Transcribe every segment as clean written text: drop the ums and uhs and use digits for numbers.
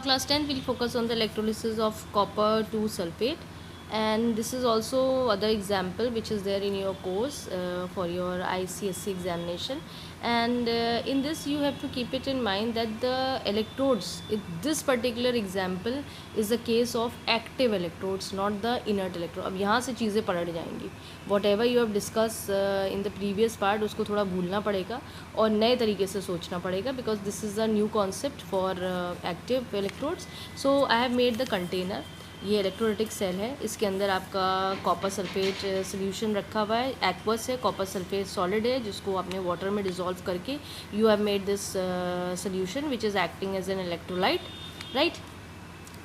Class 10 will focus on the electrolysis of copper 2 sulfate, and this is also other example which is there in your course for your ICSE examination. And in this you have to keep it in mind that the electrodes in this particular example is a case of active electrodes, not the inert electrode. अब यहाँ से चीज़ें पलट जाएंगी. What ever you have discuss in the previous part उसको थोड़ा भूलना पड़ेगा और नए तरीके से सोचना पड़ेगा, because this is a new concept for active electrodes. So I have made the container. ये इलेक्ट्रोलाइटिक सेल है, इसके अंदर आपका कॉपर सल्फेट सोल्यूशन रखा हुआ है, एक्वस है, कॉपर सल्फेट सॉलिड है जिसको आपने वाटर में डिसॉल्व करके you have made this solution which is acting as an electrolyte, right.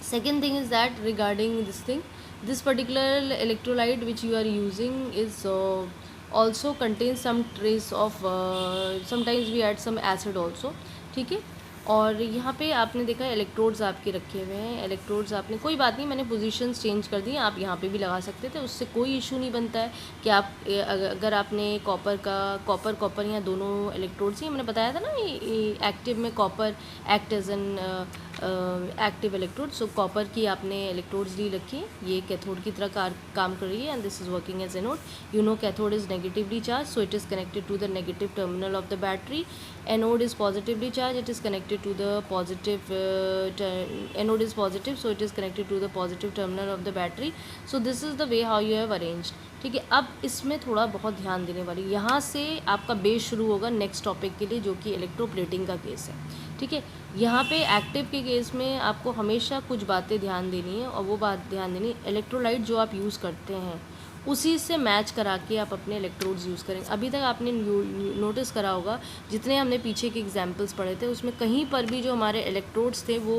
Second thing is that regarding this thing, this particular electrolyte which you are using is also contains some trace of sometimes we add some acid also. ठीक है. और यहाँ पे आपने देखा electrodes आपके रखे हुए हैं. इलेक्ट्रोड्स आपने, कोई बात नहीं, मैंने पोजीशंस चेंज कर दी, आप यहाँ पे भी लगा सकते थे, उससे कोई इशू नहीं बनता है कि आप अगर आपने कॉपर यहाँ दोनों इलेक्ट्रोड्स ही मैंने बताया था ना, एक्टिव में copper act as an active electrode. So copper की आपने इलेक्ट्रोड्स ली रखी है, ये कैथोड की तरह काम कर रही है, and this is working as anode. You know cathode is negatively charge, so it is connected to the negative terminal of the battery. Anode is positively charge, it is connected to the positive. Anode is positive, so it is connected to the positive terminal of the battery. So this is the way how you have arranged. ठीक है. अब इसमें थोड़ा बहुत ध्यान देने वाली, यहाँ से आपका बेस शुरू होगा नेक्स्ट टॉपिक के लिए जो कि इलेक्ट्रोप्लेटिंग का केस है. ठीक है. यहाँ पे एक्टिव के केस में आपको हमेशा कुछ बातें ध्यान देनी है, और वो बात ध्यान देनी, इलेक्ट्रोलाइट जो आप यूज़ करते हैं उसी से मैच करा के आप अपने इलेक्ट्रोड्स यूज़ करें. अभी तक आपने नोटिस करा होगा जितने हमने पीछे के एग्जांपल्स पढ़े थे उसमें कहीं पर भी जो हमारे इलेक्ट्रोड्स थे वो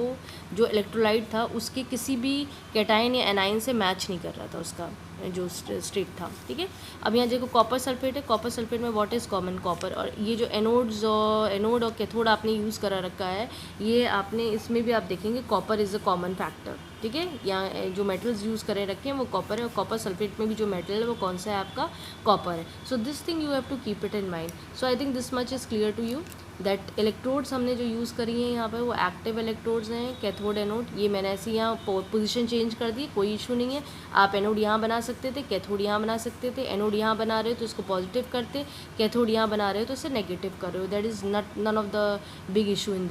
जो इलेक्ट्रोलाइट था उसके किसी भी कैटायन या एनाइन से मैच नहीं कर रहा था उसका जो स्टेट था. ठीक है. अब यहाँ देखो कॉपर सल्फेट है, कॉपर सल्फेट में व्हाट इज़ कॉमन, कॉपर. और ये जो एनोड और कैथोड आपने यूज़ करा रखा है, ये आपने इसमें भी आप देखेंगे copper is a common factor. ठीक है. यहाँ जो मेटल्स यूज़ करे रखे हैं वो कॉपर है, और कॉपर सल्फेट में भी जो मेटल है वो कौन सा है, आपका कॉपर है. So this thing you have to keep it in mind. So I think this much is clear to you that electrodes हमने जो यूज़ करी हैं यहाँ पर वो एक्टिव इलेक्ट्रोड्स हैं, कैथोड एनोड. ये मैंने ऐसे यहाँ पोजीशन चेंज कर दी, कोई इशू नहीं है. आप एनोड यहाँ बना सकते थे, कैथोड यहाँ बना सकते थे. एनोड यहाँ बना रहे हो तो इसको पॉजिटिव करते, कैथोड यहाँ बना रहे हो तो इसे नेगेटिव कर रहे हो. That is not none of the big issue in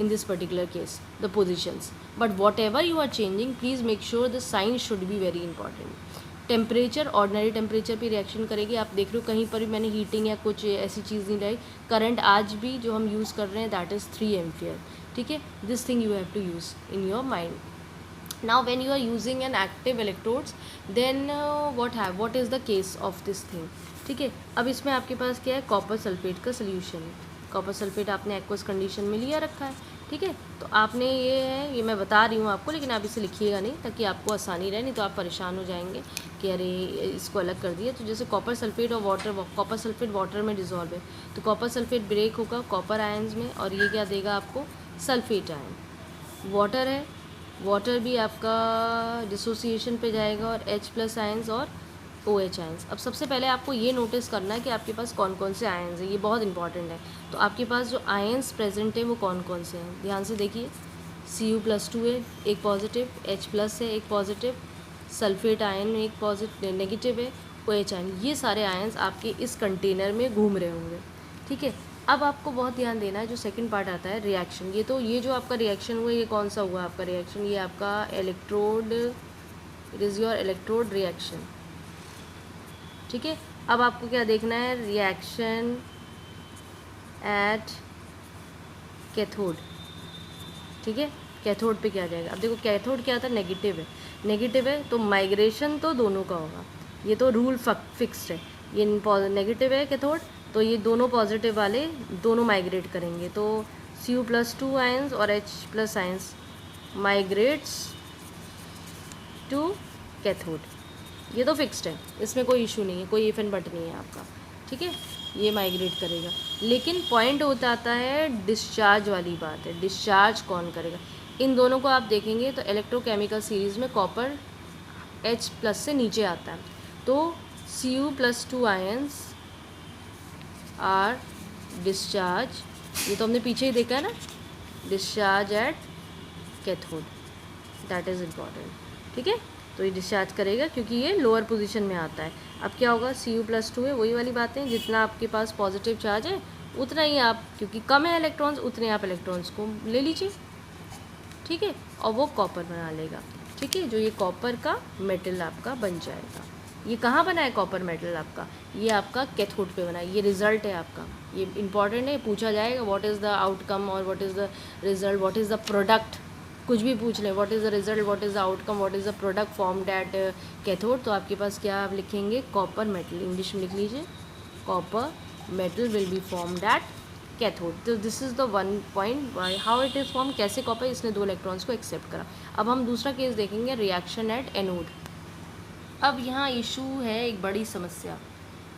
this particular case, the positions. But whatever you are changing, please make sure the sign should be very important. Temperature, ordinary temperature पे reaction करेगी. आप देख रहे हो कहीं पर भी मैंने हीटिंग या कुछ ऐसी चीज़ नहीं लाई. करंट आज भी जो हम यूज़ कर रहे हैं दैट इज़ 3 एम्पियर. ठीक है. This thing you have to use in your mind. Now when you are using an active electrodes, then what is the case of this thing. ठीक है. अब इसमें आपके पास क्या है, कॉपर सल्फेट का सोल्यूशन है. कॉपर सल्फेट आपने एक्वस कंडीशन में लिया रखा है. ठीक है. तो आपने ये मैं बता रही हूँ आपको, लेकिन आप इसे लिखिएगा नहीं ताकि आपको आसानी रहे, नहीं तो आप परेशान हो जाएंगे कि अरे इसको अलग कर दिया. तो जैसे कॉपर सल्फेट और वाटर, कॉपर सल्फेट वाटर में डिज़ोल्व है तो कॉपर सल्फेट ब्रेक होगा कॉपर आयन्स में, और ये क्या देगा आपको, सल्फेट आयन. वाटर है, वाटर भी आपका डिसोसिएशन पे जाएगा और H+ आयंस और OH आयंस. अब सबसे पहले आपको ये नोटिस करना है कि आपके पास कौन कौन से आयंस हैं, ये बहुत इंपॉर्टेंट है. तो आपके पास जो आयंस प्रेजेंट है वो कौन कौन से हैं, ध्यान से देखिए. Cu+2 है एक पॉजिटिव, H+ है एक पॉजिटिव, सल्फेट आयन में एक पॉजिटिव नेगेटिव है, OH आयन. ये सारे आयंस आपके इस कंटेनर में घूम रहे होंगे. ठीक है. अब आपको बहुत ध्यान देना है, जो सेकंड पार्ट आता है रिएक्शन. ये जो आपका रिएक्शन हुआ ये कौन सा हुआ आपका रिएक्शन, ये आपका electrode, it is your electrode reaction. ठीक है. अब आपको क्या देखना है, रिएक्शन एट कैथोड. ठीक है. कैथोड पे क्या जाएगा. अब देखो कैथोड क्या था, नेगेटिव है. नेगेटिव है तो माइग्रेशन तो दोनों का होगा, ये तो रूल फिक्स्ड है. ये नेगेटिव है कैथोड तो ये दोनों पॉजिटिव वाले दोनों माइग्रेट करेंगे. तो Cu+2 आयंस और H+ ions migrates to cathode. ये तो फिक्स्ड है, इसमें कोई इशू नहीं है, कोई इफ एंड बट नहीं है आपका. ठीक है. ये माइग्रेट करेगा. लेकिन पॉइंट होता आता है डिस्चार्ज वाली बात है. डिस्चार्ज कौन करेगा. इन दोनों को आप देखेंगे तो इलेक्ट्रोकेमिकल सीरीज़ में कॉपर H+ से नीचे आता है. तो Cu+2 आयंस आर डिस्चार्ज, ये तो हमने पीछे ही देखा है ना, discharge eight cathode, that is important, ठीक है। तो ये डिस्चार्ज करेगा क्योंकि ये लोअर पोजीशन में आता है। अब क्या होगा, Cu+2 है, वही वाली बातें, जितना आपके पास पॉजिटिव चार्ज है उतना ही आप, क्योंकि कम है इलेक्ट्रॉन्स, उतने आप इलेक्ट्रॉन्स को ले लीजिए, ठीक है, और वो कॉपर बना लेगा, ठीक है। जो ये कॉपर का मेटल आपका बन जाएगा। ये कहाँ बना है कॉपर मेटल आपका, ये आपका कैथोड पे बना है। ये रिजल्ट है आपका, ये इंपॉर्टेंट है, पूछा जाएगा व्हाट इज़ द आउटकम और what is the result, what is the product, कुछ भी पूछ लें, what is the result, what is the outcome, what is the product formed at cathode, तो आपके पास क्या आप लिखेंगे, कॉपर मेटल, इंग्लिश में लिख लीजिए, copper metal will be formed at cathode. तो this is the one point how it is form, कैसे कॉपर इसने 2 इलेक्ट्रॉन्स को एक्सेप्ट करा। अब हम दूसरा केस देखेंगे, रिएक्शन एट एनोड। अब यहाँ इशू है एक बड़ी समस्या,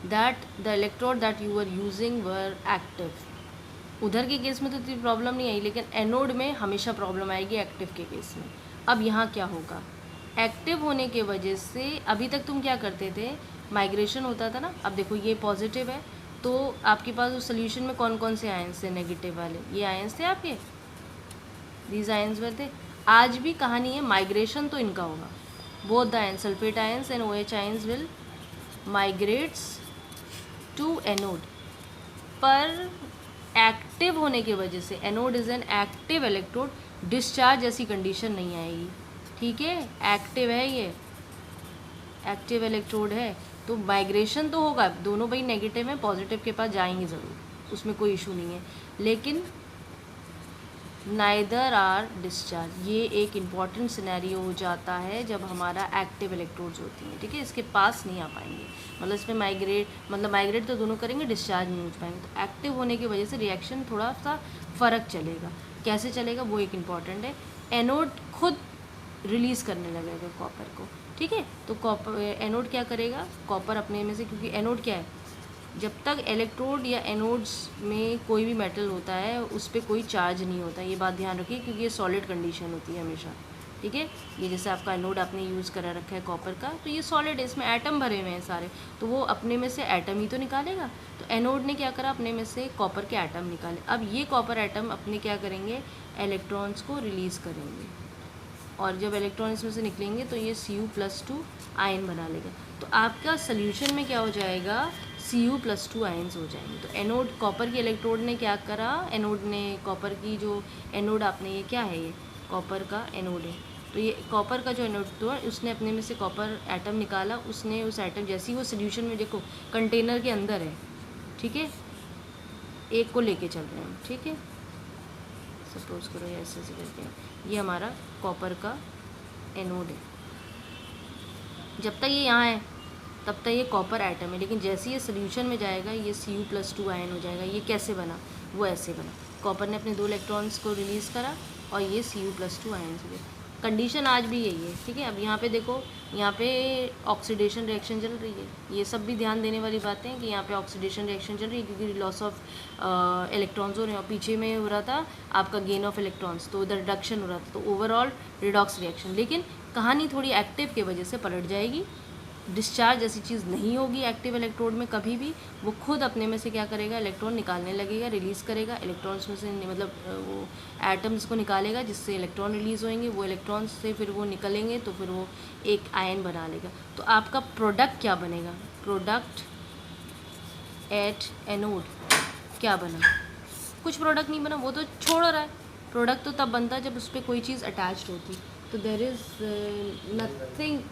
that the electrode that you are using were active. उधर के केस में तो इतनी प्रॉब्लम नहीं आई, लेकिन एनोड में हमेशा प्रॉब्लम आएगी एक्टिव के केस में। अब यहाँ क्या होगा, एक्टिव होने के वजह से अभी तक तुम क्या करते थे, माइग्रेशन होता था ना। अब देखो ये पॉजिटिव है, तो आपके पास उस सोल्यूशन में कौन कौन से आयंस थे, नेगेटिव वाले, ये आयंस थे आपके, दीज आयंस वर थे। आज भी कहानी है, माइग्रेशन तो इनका होगा, both the ions, sulphate ions and OH ions will migrates to anode. पर एक्टिव होने की वजह से, anode is an active electrode, discharge जैसी कंडीशन नहीं आएगी, ठीक है। एक्टिव है, ये एक्टिव इलेक्ट्रोड है, तो माइग्रेशन तो होगा, दोनों भाई नेगेटिव में, पॉजिटिव के पास जाएंगे ज़रूर, उसमें कोई इशू नहीं है, लेकिन नाइदर आर डिस्चार्ज। ये एक इम्पॉर्टेंट सिनेरियो हो जाता है जब हमारा एक्टिव इलेक्ट्रोड्स होती हैं, ठीक है, इसके पास नहीं आ पाएंगे, मतलब इसमें माइग्रेट तो दोनों करेंगे, डिस्चार्ज नहीं हो पाएंगे। तो एक्टिव होने की वजह से रिएक्शन थोड़ा सा फ़र्क चलेगा, कैसे चलेगा वो एक इम्पॉर्टेंट है। एनोड खुद रिलीज़ करने लगेगा कॉपर को, ठीक है। तो कॉपर, एनोड क्या करेगा, कॉपर अपने में से, क्योंकि एनोड क्या है, जब तक इलेक्ट्रोड या एनोड्स में कोई भी मेटल होता है उस पर कोई चार्ज नहीं होता, ये बात ध्यान रखिए, क्योंकि ये सॉलिड कंडीशन होती है हमेशा, ठीक है। ये जैसे आपका एनोड आपने यूज़ करा रखा है कॉपर का, तो ये सॉलिड है, इसमें एटम भरे हुए हैं सारे, तो वो अपने में से एटम ही तो निकालेगा। तो एनोड ने क्या करा, अपने में से कॉपर के एटम निकाले। अब ये कॉपर एटम अपने क्या करेंगे, इलेक्ट्रॉन्स को रिलीज़ करेंगे, और जब इलेक्ट्रॉन इसमें से निकलेंगे तो ये Cu+2 आयन बना लेगा। तो आपका सोल्यूशन में क्या हो जाएगा, Cu+2 आयन्स हो जाएंगे। तो एनोड, कॉपर के इलेक्ट्रोड ने क्या करा, एनोड ने कॉपर की जो एनोड आपने, ये क्या है, ये कॉपर का एनोड है, तो ये कॉपर का जो एनोड तो उसने अपने में से कॉपर एटम निकाला, उसने उस एटम, जैसे ही वो सोल्यूशन में, देखो कंटेनर के अंदर है, ठीक है, एक को लेके चल रहे हैं, ठीक है, सपोज करो ये ऐसे करके, ये हमारा कॉपर का एनोड है। जब तक ये यहाँ है तब तक ये कॉपर एटम है, लेकिन जैसे ये सोल्यूशन में जाएगा ये Cu+2 आयन हो जाएगा। ये कैसे बना, वो ऐसे बना, कॉपर ने अपने 2 इलेक्ट्रॉन्स को रिलीज़ करा और ये Cu+2 आयन हो गया। कंडीशन आज भी यही है, ठीक है। अब यहाँ पे देखो, यहाँ पे ऑक्सीडेशन रिएक्शन चल रही है, ये सब भी ध्यान देने वाली बातें हैं कि यहाँ पे ऑक्सीडेशन रिएक्शन चल रही है, क्योंकि लॉस ऑफ इलेक्ट्रॉन्स हो रहे हैं, और पीछे में हो रहा था आपका गेन ऑफ इलेक्ट्रॉन्स, तो उधर रिडक्शन हो रहा था, तो ओवरऑल रिडॉक्स रिएक्शन। लेकिन कहानी थोड़ी एक्टिव की वजह से पलट जाएगी, डिस्चार्ज ऐसी चीज़ नहीं होगी एक्टिव इलेक्ट्रोड में कभी भी, वो खुद अपने में से क्या करेगा, इलेक्ट्रॉन निकालने लगेगा, रिलीज़ करेगा, इलेक्ट्रॉन्स में से, मतलब वो एटम्स को निकालेगा जिससे इलेक्ट्रॉन रिलीज़ होंगे, वो इलेक्ट्रॉन्स से फिर वो निकलेंगे तो फिर वो एक आयन बना लेगा। तो आपका प्रोडक्ट क्या बनेगा, प्रोडक्ट एट एनोड क्या बना, कुछ प्रोडक्ट नहीं बना, वो तो छोड़ रहा है। प्रोडक्ट तो तब बनता है जब उस पर कोई चीज़ अटैच्ड होती, तो there is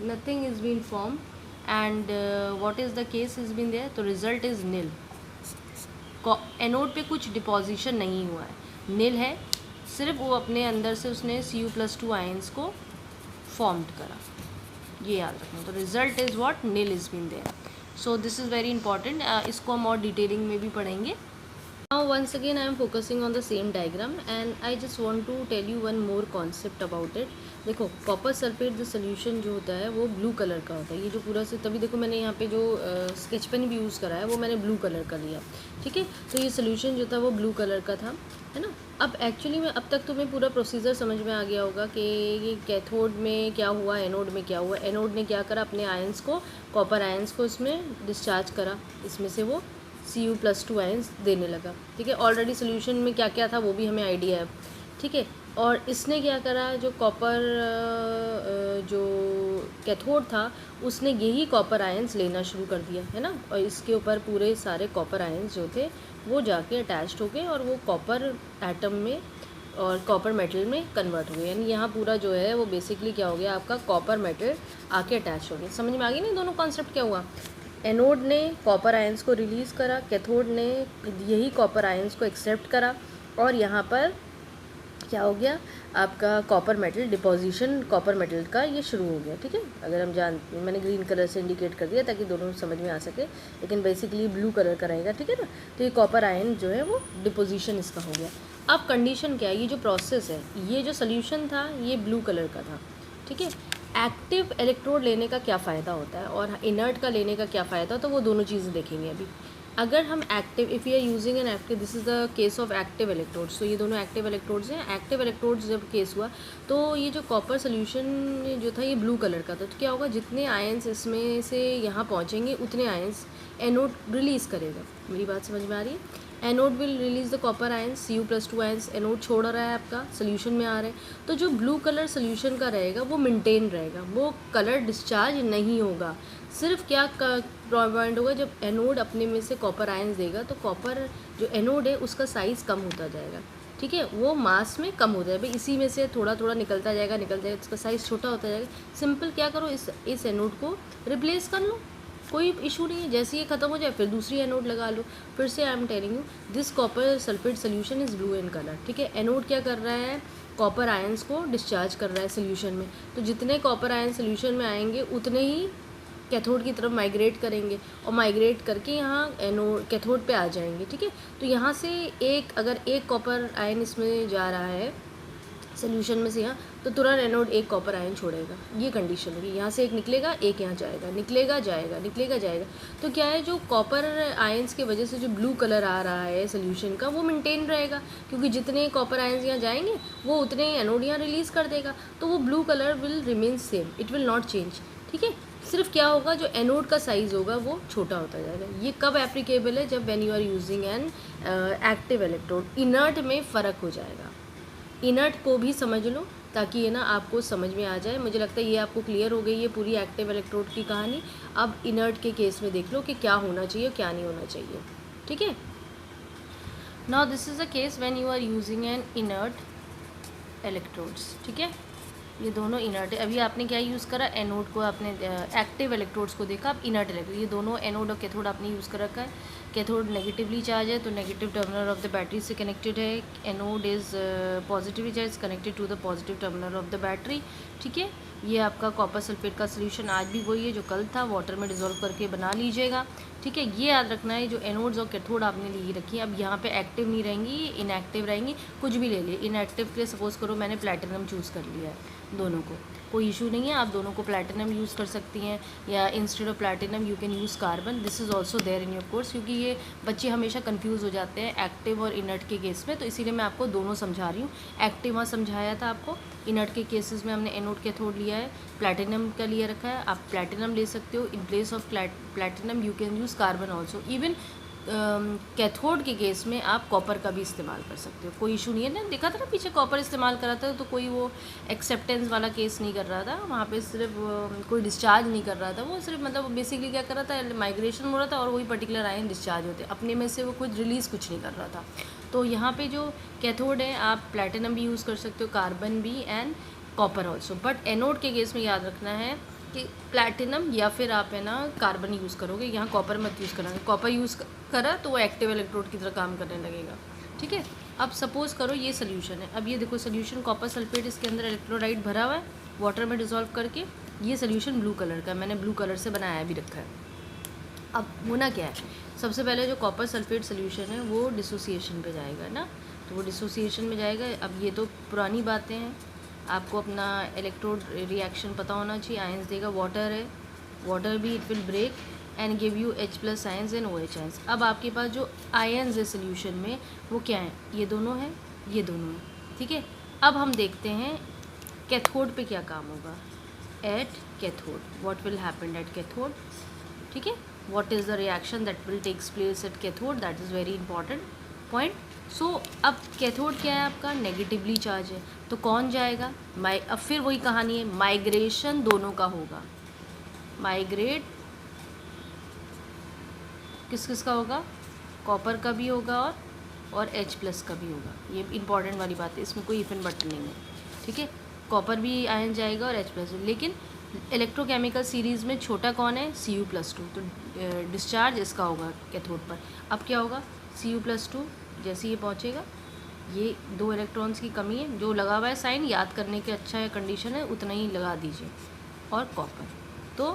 nothing is been form and what is the case is been there, तो रिजल्ट इज़ नील। एनोड पे कुछ डिपोजिशन नहीं हुआ है, नील है, सिर्फ वो अपने अंदर से उसने Cu+2 आयंस को फॉर्म्ड करा, ये याद रखना। तो result is what, nil is been there. So this is very important, इसको हम और डिटेलिंग में भी पढ़ेंगे। Now once again I am focusing on the same diagram and I just want to tell you one more concept about it. देखो copper sulphate जो solution जो होता है वो ब्लू कलर का होता है, ये जो पूरा से, तभी देखो मैंने यहाँ पे जो स्केच पेन भी यूज़ करा है वो मैंने ब्लू कलर का लिया, ठीक है। तो ये सोल्यूशन जो था वो ब्लू कलर का था, है ना। अब एक्चुअली में अब तक तुम्हें पूरा प्रोसीजर समझ में आ गया होगा कि ये कैथोड में क्या हुआ, एनोड में क्या हुआ। एनोड ने क्या करा, अपने आयंस को, कॉपर आयंस को इसमें डिस्चार्ज करा, इसमें से वो Cu+2 आयंस देने लगा, ठीक है। ऑलरेडी सोल्यूशन में क्या क्या था वो भी हमें आइडिया है, ठीक है। और इसने क्या करा, जो कॉपर जो कैथोड था उसने यही कॉपर आयंस लेना शुरू कर दिया है ना, और इसके ऊपर पूरे सारे कॉपर आयंस जो थे वो जाके अटैच्ड हो गए और वो कॉपर एटम में और कॉपर मेटल में कन्वर्ट हो गए। यानी यहाँ पूरा जो है वो बेसिकली क्या हो गया, आपका कॉपर मेटल आके अटैच हो गया। समझ में आ गई नहीं दोनों कॉन्सेप्ट क्या हुआ। एनोड ने कॉपर आयंस को रिलीज़ करा, कैथोड ने यही कॉपर आयंस को एक्सेप्ट करा, और यहाँ पर क्या हो गया, आपका copper metal deposition copper metal का ये शुरू हो गया। ठीक है, अगर हम मैंने ग्रीन कलर से इंडिकेट कर दिया ताकि दोनों समझ में आ सके, लेकिन बेसिकली ब्लू कलर का रहेगा। ठीक है ना, तो ये कॉपर आयन जो है वो डिपोजिशन इसका हो गया। अब कंडीशन क्या है, ये जो प्रोसेस है, ये जो सोल्यूशन था ये ब्लू कलर का था। ठीक है, एक्टिव इलेक्ट्रोड लेने का क्या फ़ायदा होता है और इनर्ट का लेने का क्या फ़ायदा, तो वो दोनों चीज़ें देखेंगे अभी। अगर हम active, if you are using an active, this is the case of active electrodes, तो ये दोनों एक्टिव इलेक्ट्रोड्स हैं। एक्टिव इलेक्ट्रोड्स जब केस हुआ तो ये जो कॉपर सोल्यूशन जो था ये ब्लू कलर का था, तो क्या होगा, जितने आयंस इसमें से यहाँ पहुँचेंगे उतने आयंस एनोड रिलीज़ करेगा। मेरी बात समझ में आ रही है। Anode will release the copper ions, Cu+2 ions anode छोड़ रहा है, आपका सोल्यूशन में आ रहा है। तो जो ब्लू कलर सोल्यूशन का रहेगा वो मेंटेन रहेगा, वो कलर डिस्चार्ज नहीं होगा। सिर्फ क्या पॉइंट होगा, जब एनोड अपने में से कॉपर आयंस देगा तो कॉपर जो एनोड है उसका साइज़ कम होता जाएगा। ठीक है, वो मास में कम हो जाएगा, इसी में से थोड़ा थोड़ा निकलता जाएगा, उसका साइज़ छोटा होता जाएगा। सिंपल क्या करो, इस एनोड को रिप्लेस कर लो, कोई इशू नहीं है। जैसे ये खत्म हो जाए फिर दूसरी एनोड लगा लो। फिर से I am telling you, this copper sulphate solution is blue in colour. ठीक है, एनोड क्या कर रहा है, कॉपर आयंस को डिस्चार्ज कर रहा है सोल्यूशन में। तो जितने कॉपर आयन सोल्यूशन में आएंगे उतने ही कैथोड की तरफ माइग्रेट करेंगे, और माइग्रेट करके यहाँ एनोड कैथोड पे आ जाएंगे। ठीक है, तो यहाँ से अगर एक कॉपर आयन इसमें जा रहा है सोल्यूशन में से यहाँ, तो तुरंत एनोड एक कॉपर आयन छोड़ेगा। ये कंडीशन होगी, यहाँ से एक निकलेगा, एक यहाँ जाएगा, निकलेगा जाएगा, निकलेगा जाएगा। तो क्या है, जो कॉपर आयंस की वजह से जो ब्लू कलर आ रहा है सोल्यूशन का वो मेंटेन रहेगा, क्योंकि जितने कॉपर आयंस यहाँ जाएंगे वो उतने एनोड यहाँ रिलीज़ कर देगा, तो वो blue colour will remain same, it will not change. ठीक है, सिर्फ क्या होगा, जो एनोड का साइज़ होगा वो छोटा होता जाएगा। ये कब एप्लीकेबल है, जब when you are using an active electrode. Inert में फ़र्क हो जाएगा, इनर्ट को भी समझ लो ताकि ये ना आपको समझ में आ जाए। मुझे लगता है ये आपको क्लियर हो गई है पूरी एक्टिव इलेक्ट्रोड की कहानी। अब इनर्ट के केस में देख लो कि क्या होना चाहिए क्या नहीं होना चाहिए। ठीक है, now this is a case when you are using an inert electrodes. ठीक है, ये दोनों इनर्ट है। अभी आपने क्या यूज़ करा, एनोड को, आपने एक्टिव इलेक्ट्रोड्स को देखा। अब इनर्ट इलेक्ट्रोड, ये दोनों एनोड और कैथोड आपने यूज़ कर रखा है। कैथोड नेगेटिवली चार्ज है तो negative terminal of the battery से कनेक्टेड है। Anode is positively charge, connected to the positive terminal of the battery. ठीक है, ये आपका कॉपर सल्फेट का सोल्यूशन आज भी वही है जो कल था, वाटर में डिजोल्व करके बना लीजिएगा। ठीक है, ये याद रखना है, जो एनोड्स और कैथोड आपने ली रखी है, अब यहाँ पे एक्टिव नहीं रहेंगी, इनएक्टिव रहेंगी। कुछ भी ले लिए, इनएक्टिव के लिए सपोज करो मैंने प्लैटिनम चूज़ कर लिया है, दोनों को कोई इशू नहीं है, आप दोनों को प्लैटिनम यूज़ कर सकती हैं, या instead of platinum you can use carbon. This is also there in your course, क्योंकि ये बच्चे हमेशा कंफ्यूज हो जाते हैं एक्टिव और इनर्ट के केस में, तो इसीलिए मैं आपको दोनों समझा रही हूँ। एक्टिव वहाँ समझाया था आपको, इनर्ट के केसेस में हमने एनोड कैथोड लिया है, प्लैटिनम का लिया रखा है। आप प्लैटिनम ले सकते हो, in place of platinum you can use carbon also. Even cathode के केस में आप कॉपर का भी इस्तेमाल कर सकते हो, कोई इशू नहीं है ना। देखा था ना पीछे कॉपर इस्तेमाल करा था तो कोई वो एक्सेप्टेंस वाला केस नहीं कर रहा था वहाँ पे, सिर्फ कोई डिस्चार्ज नहीं कर रहा था, वो सिर्फ मतलब बेसिकली क्या कर रहा था, माइग्रेशन हो रहा था और वही पर्टिकुलर आयन डिस्चार्ज होते, अपने में से वो कुछ रिलीज़ कुछ नहीं कर रहा था। तो यहाँ पे जो कैथोड है आप प्लैटिनम भी यूज़ कर सकते हो, कार्बन भी, and copper also. But anode के केस में याद रखना है कि प्लैटिनम या फिर आप है ना कार्बन यूज़ करोगे, यहाँ कॉपर मत यूज़ करांगे। कॉपर यूज़ करा तो वो एक्टिव इलेक्ट्रोड की तरह काम करने लगेगा। ठीक है, अब सपोज़ करो ये सोल्यूशन है, अब ये देखो सोल्यूशन कॉपर सल्फेट, इसके अंदर इलेक्ट्रोलाइट भरा हुआ है वाटर में डिज़ोल्व करके। ये सोल्यूशन ब्लू कलर का, मैंने ब्लू कलर से बनाया भी रखा है। अब होना क्या है, सबसे पहले जो कॉपर सल्फेट सोल्यूशन है वो डिसोसिएशन पे जाएगा ना, तो वो डिसोसिएशन में जाएगा। अब ये तो पुरानी बातें हैं, आपको अपना इलेक्ट्रोड रिएक्शन पता होना चाहिए। आयंस देगा, वाटर है, वाटर भी it will break and give you H+ ions and OH ions. अब आपके पास जो आयंस है सोल्यूशन में वो क्या है, ये दोनों है, ये दोनों है। ठीक है, अब हम देखते हैं कैथोड पे क्या काम होगा। At cathode, what will happen at cathode. ठीक है, what is the reaction that will takes place at cathode, that is very important point. So अब कैथोड क्या है आपका, नेगेटिवली चार्ज है, तो कौन जाएगा, अब फिर वही कहानी है, माइग्रेशन दोनों का होगा, माइग्रेट किस किस का होगा, कॉपर का भी होगा और H+ का भी होगा। ये इंपॉर्टेंट वाली बात है, इसमें कोई इफ एंड बट नहीं है, ठीक है। कॉपर भी आयन जाएगा और H+, लेकिन इलेक्ट्रोकेमिकल सीरीज़ में छोटा कौन है, Cu+2, तो डिस्चार्ज इसका होगा कैथोड पर। अब क्या होगा, Cu+2 जैसे ये पहुँचेगा, ये 2 इलेक्ट्रॉन्स की कमी है, जो लगा हुआ है साइन याद करने के अच्छा है, कंडीशन है उतना ही लगा दीजिए, और कॉपर, तो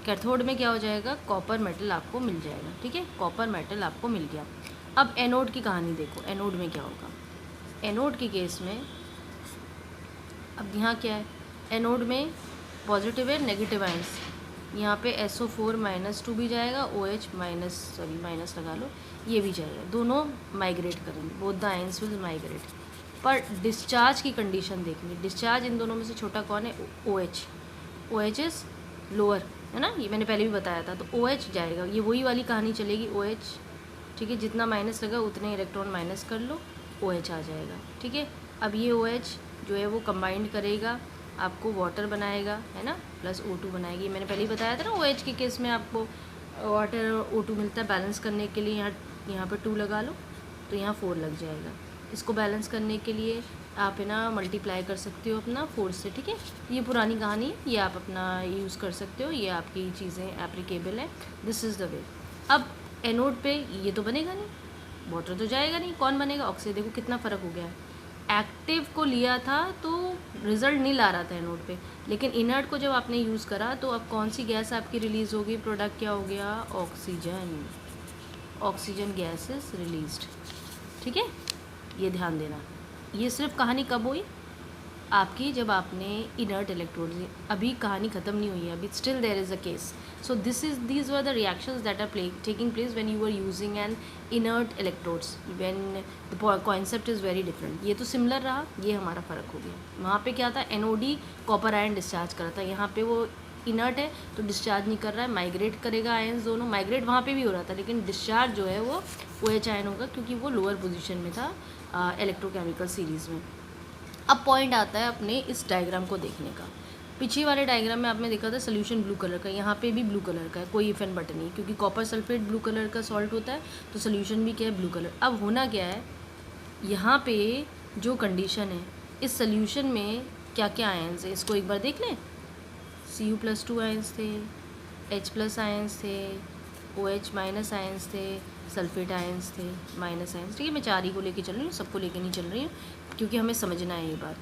कैथोड में क्या हो जाएगा, कॉपर मेटल आपको मिल जाएगा, ठीक है, कॉपर मेटल आपको मिल गया। अब एनोड की कहानी देखो, एनोड में क्या होगा, एनोड के केस में अब यहाँ क्या है, एनोड में पॉजिटिव है, नेगेटिव आयंस, यहाँ पे SO4- भी जाएगा, OH माइनस लगा लो, ये भी जाएगा, दोनों माइग्रेट करेंगे, both the ions will migrate. पर डिस्चार्ज की कंडीशन देखेंगे, डिस्चार्ज इन दोनों में से छोटा कौन है, OH इज़ लोअर, है ना, ये मैंने पहले भी बताया था, तो OH जाएगा, ये वही वाली कहानी चलेगी, OH, ठीक है, जितना माइनस लगा उतने इलेक्ट्रॉन माइनस कर लो, OH आ जाएगा, ठीक है। अब ये OH जो है वो कंबाइंड करेगा, आपको वाटर बनाएगा, है ना, प्लस O2 बनाएगी, मैंने पहले ही बताया था ना, OH के केस में आपको वाटर और O2 मिलता है, बैलेंस करने के लिए यहाँ पर 2 लगा लो, तो यहाँ 4 लग जाएगा, इसको बैलेंस करने के लिए आप है ना मल्टीप्लाई कर सकते हो अपना 4 से, ठीक है, ये पुरानी कहानी है, ये आप अपना यूज़ कर सकते हो, ये आपकी चीज़ें एप्लीकेबल है, दिस इज़ द वे। अब एनोड पे ये तो बनेगा नहीं, वाटर तो जाएगा नहीं, कौन बनेगा, ऑक्सीजन, देखो कितना फ़र्क हो गया है, एक्टिव को लिया था तो रिज़ल्ट नहीं ला रहा था एनोड पे, लेकिन इनर्ट को जब आपने यूज़ करा तो अब कौन सी गैस आपकी रिलीज़ होगी, प्रोडक्ट क्या हो गया, oxygen, oxygen gas is released, ठीक है, ये ध्यान देना। ये सिर्फ कहानी कब हुई आपकी, जब आपने इनर्ट इलेक्ट्रोड, अभी कहानी ख़त्म नहीं हुई है, अभी still there is a case, so these were the reactions that are taking place when you are using an inert electrodes, when the concept is very different. ये तो सिमिलर रहा, ये हमारा फ़र्क हो गया, वहाँ पे क्या था, एनओडी कॉपर आयन डिस्चार्ज कर रहा था, यहाँ पे वो इनर्ट है तो डिस्चार्ज नहीं कर रहा है, माइग्रेट करेगा आयन्स दोनों, माइग्रेट वहाँ पे भी हो रहा था, लेकिन डिस्चार्ज जो है वो OH आयन होगा, क्योंकि वो लोअर पोजीशन में था इलेक्ट्रोकेमिकल सीरीज़ में। अब पॉइंट आता है अपने इस डायग्राम को देखने का, पिछले वाले डायग्राम में आपने देखा था सोल्यूशन ब्लू कलर का, यहाँ पे भी ब्लू कलर का है, कोई इफ एंड बट नहीं, क्योंकि कॉपर सल्फेट ब्लू कलर का सॉल्ट होता है, तो सोल्यूशन भी क्या है, ब्लू कलर। अब होना क्या है, यहाँ पे जो कंडीशन है, इस सोल्यूशन में क्या क्या आयन्स है, इसको एक बार देख लें, Cu+2 आयन्स थे, H+ आयन्स थे, OH- आयन्स थे, सल्फेट आयन्स थे, माइनस आयन्स, ठीक है, मैं 4 ही को लेके चल रही हूँ, सबको लेके नहीं चल रही हूँ, क्योंकि हमें समझना है ये बात।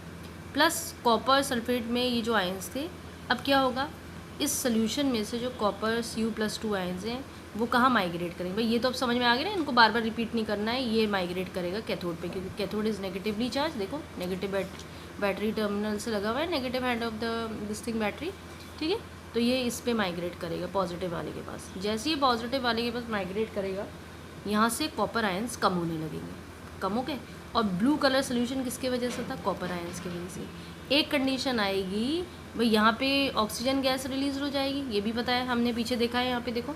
प्लस कॉपर सल्फेट में ये जो आयन्स थे, अब क्या होगा, इस सोल्यूशन में से जो कॉपर Cu+2 आयन्स हैं वो कहाँ माइग्रेट करेंगे, भाई ये तो अब समझ में आ गया ना, इनको बार बार रिपीट नहीं करना है, ये माइग्रेट करेगा कैथोड पे, क्योंकि कैथोड इज़ नेगेटिवली चार्ज, देखो नेगेटिव बैटरी टर्मिनल से लगा हुआ है, negative hand of the this thing battery, ठीक है, तो ये इस पर माइग्रेट करेगा पॉजिटिव वाले के पास, जैसे ही पॉजिटिव वाले के पास माइग्रेट करेगा, यहाँ से कॉपर आयन्स कम होने लगेंगे, कम हो गए, और ब्लू कलर सोल्यूशन किसके वजह से था, कॉपर आयन्स की वजह से। एक कंडीशन आएगी भाई, यहाँ पे ऑक्सीजन गैस रिलीज़ हो जाएगी, ये भी पता है, हमने पीछे देखा है, यहाँ पे देखो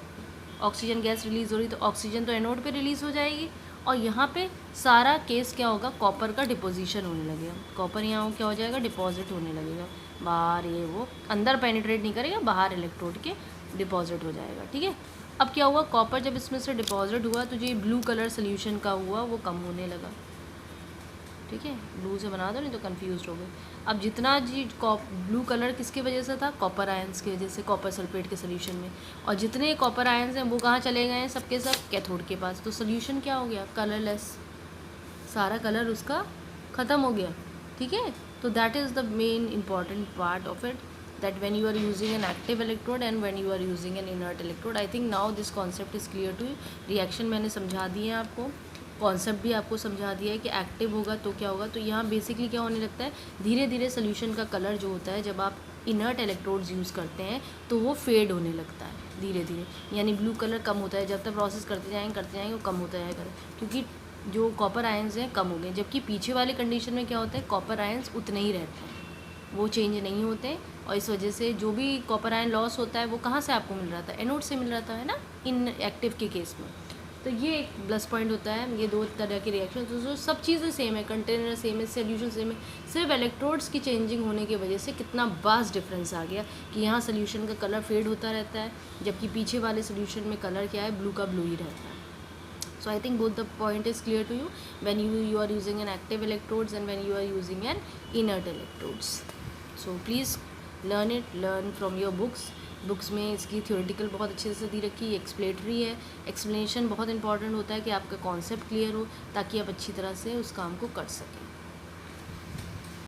ऑक्सीजन गैस रिलीज़ हो रही, तो ऑक्सीजन तो एनोड पे रिलीज़ हो जाएगी, और यहाँ पे सारा केस क्या होगा, कॉपर का डिपोजिशन होने लगेगा, कॉपर यहाँ क्या हो जाएगा, डिपॉजिट होने लगेगा बाहर, ये वो अंदर पेनिट्रेट नहीं करेगा, बाहर इलेक्ट्रोड के डिपॉजिट हो जाएगा, ठीक है। अब क्या हुआ, कॉपर जब इसमें से डिपॉजिट हुआ तो जो ये ब्लू कलर सोल्यूशन का हुआ वो कम होने लगा, ठीक है, ब्लू से बना दो नहीं तो कंफ्यूज हो गए। अब जितना जी ब्लू कलर किसकी वजह से था, कॉपर आयंस की वजह से, कॉपर सल्फेट के सोल्यूशन में, और जितने कॉपर आयंस हैं वो कहाँ चले गए हैं, सबके सब कैथोड के पास, तो सोल्यूशन क्या हो गया, कलरलेस, सारा कलर उसका ख़त्म हो गया, ठीक है। तो that is the main important part of it, that when you are using an active electrode and when you are using an inert electrode, I think now this concept is clear to you। Reaction मैंने समझा दिए हैं आपको, concept भी आपको समझा दिया है कि एक्टिव होगा तो क्या होगा, तो यहाँ बेसिकली क्या होने लगता है, धीरे धीरे सोल्यूशन का कलर जो होता है जब आप इनर्ट इलेक्ट्रोड्स यूज़ करते हैं तो वो फेड होने लगता है धीरे धीरे, यानी ब्लू कलर कम होता है, जब तक प्रोसेस करते जाएंगे वो कम होता जाएगा, क्योंकि जो कॉपर आयंस हैं कम हो गए, जबकि पीछे वाले कंडीशन में क्या होता है, कॉपर आयंस उतने ही रहते हैं, वो चेंज नहीं होते, और इस वजह से जो भी कॉपर आयन लॉस होता है वो कहाँ से आपको मिल रहा था, एनोड से मिल रहा था, है ना, इन एक्टिव के केस में। तो ये एक प्लस पॉइंट होता है। ये दो तरह के रिएक्शन, तो जो सब चीज़ें सेम है, कंटेनर सेम है, सोल्यूशन सेम है, सिर्फ इलेक्ट्रोड्स की चेंजिंग होने की वजह से कितना वास्ट डिफरेंस आ गया कि यहाँ सोल्यूशन का कलर फेड होता रहता है, जबकि पीछे वाले सोल्यूशन में कलर क्या है, ब्लू का ब्लू ही रहता है। So I think both the point is clear to you when you are using an active electrodes and when you are using an inert electrodes. So please learn from your books में इसकी theoretical बहुत अच्छे से दी रखी है, एक्सप्लेटरी है, explanation बहुत important होता है कि आपका कॉन्सेप्ट क्लियर हो ताकि आप अच्छी तरह से उस काम को कर सकें।